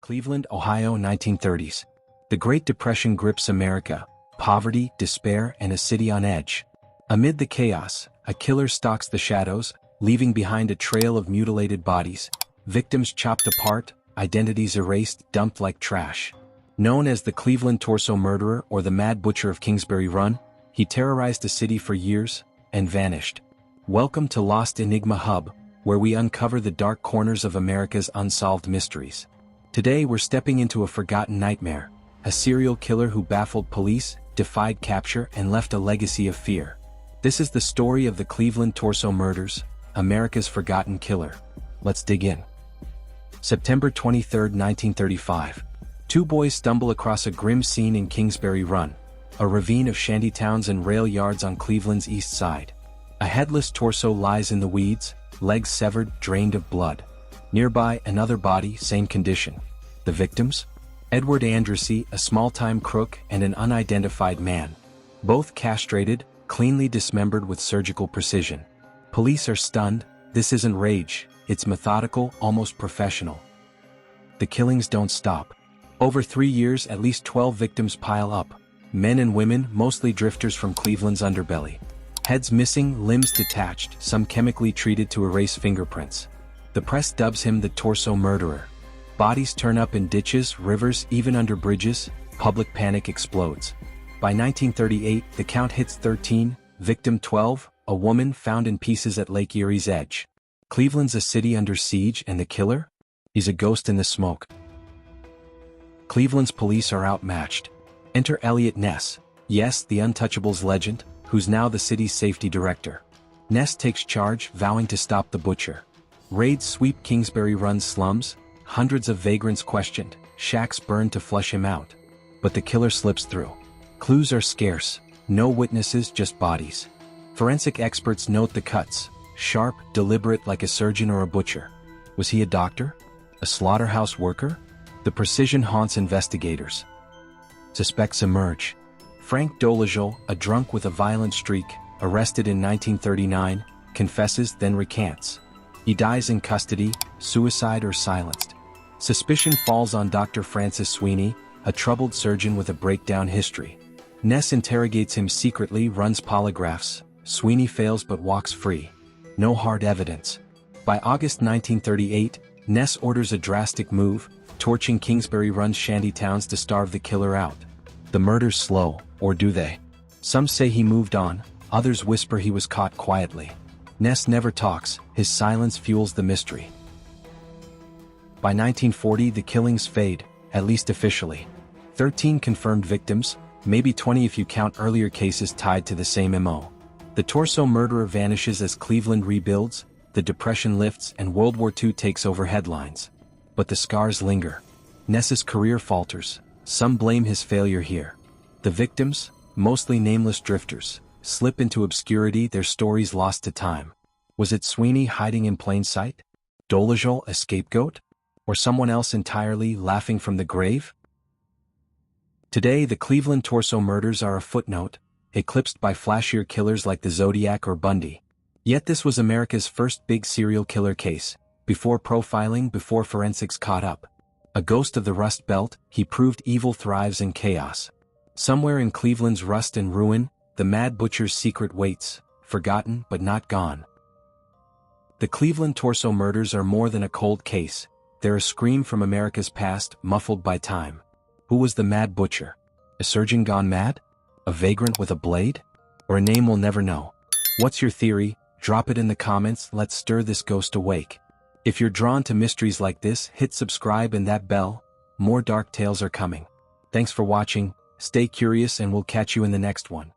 Cleveland, Ohio, 1930s. The Great Depression grips America, poverty, despair, and a city on edge. Amid the chaos, a killer stalks the shadows, leaving behind a trail of mutilated bodies, victims chopped apart, identities erased, dumped like trash. Known as the Cleveland Torso Murderer or the Mad Butcher of Kingsbury Run, he terrorized the city for years and vanished. Welcome to Lost Enigma Hub, where we uncover the dark corners of America's unsolved mysteries. Today we're stepping into a forgotten nightmare, a serial killer who baffled police, defied capture, and left a legacy of fear. This is the story of the Cleveland Torso Murders, America's forgotten killer. Let's dig in. September 23, 1935. Two boys stumble across a grim scene in Kingsbury Run, a ravine of shantytowns and rail yards on Cleveland's east side. A headless torso lies in the weeds, legs severed, drained of blood. Nearby, another body, same condition. The victims? Edward Andressy, a small-time crook, and an unidentified man. Both castrated, cleanly dismembered with surgical precision. Police are stunned. This isn't rage, it's methodical, almost professional. The killings don't stop. Over 3 years, at least 12 victims pile up. Men and women, mostly drifters from Cleveland's underbelly. Heads missing, limbs detached, some chemically treated to erase fingerprints. The press dubs him the Torso Murderer. Bodies turn up in ditches, rivers, even under bridges. Public panic explodes. By 1938, the count hits 13, victim 12, a woman found in pieces at Lake Erie's edge. Cleveland's a city under siege, and the killer? He's a ghost in the smoke. Cleveland's police are outmatched. Enter Elliot Ness, yes, the Untouchables legend, who's now the city's safety director. Ness takes charge, vowing to stop the butcher. Raids sweep Kingsbury Run slums, hundreds of vagrants questioned, shacks burned to flush him out. But the killer slips through. Clues are scarce, no witnesses, just bodies. Forensic experts note the cuts, sharp, deliberate like a surgeon or a butcher. Was he a doctor? A slaughterhouse worker? The precision haunts investigators. Suspects emerge. Frank Dolezal, a drunk with a violent streak, arrested in 1939, confesses then recants. He dies in custody, suicide or silenced. Suspicion falls on Dr. Francis Sweeney, a troubled surgeon with a breakdown history. Ness interrogates him secretly, runs polygraphs. Sweeney fails but walks free. No hard evidence. By August 1938, Ness orders a drastic move, torching Kingsbury Run's shantytowns to starve the killer out. The murders slow, or do they? Some say he moved on, others whisper he was caught quietly. Ness never talks, his silence fuels the mystery. By 1940, the killings fade, at least officially. 13 confirmed victims, maybe 20 if you count earlier cases tied to the same MO. The Torso Murderer vanishes as Cleveland rebuilds, the Depression lifts, and World War II takes over headlines. But the scars linger. Ness's career falters. Some blame his failure here. The victims, mostly nameless drifters, slip into obscurity, their stories lost to time. Was it Sweeney hiding in plain sight? Dolezal a scapegoat? Or someone else entirely, laughing from the grave? Today, the Cleveland Torso Murders are a footnote, eclipsed by flashier killers like the Zodiac or Bundy. Yet this was America's first big serial killer case, before profiling, before forensics caught up. A ghost of the Rust Belt, he proved evil thrives in chaos. Somewhere in Cleveland's rust and ruin, the Mad Butcher's secret waits, forgotten but not gone. The Cleveland Torso Murders are more than a cold case. They're a scream from America's past, muffled by time. Who was the Mad Butcher? A surgeon gone mad? A vagrant with a blade? Or a name we'll never know? What's your theory? Drop it in the comments, let's stir this ghost awake. If you're drawn to mysteries like this, hit subscribe and that bell. More dark tales are coming. Thanks for watching, stay curious, and we'll catch you in the next one.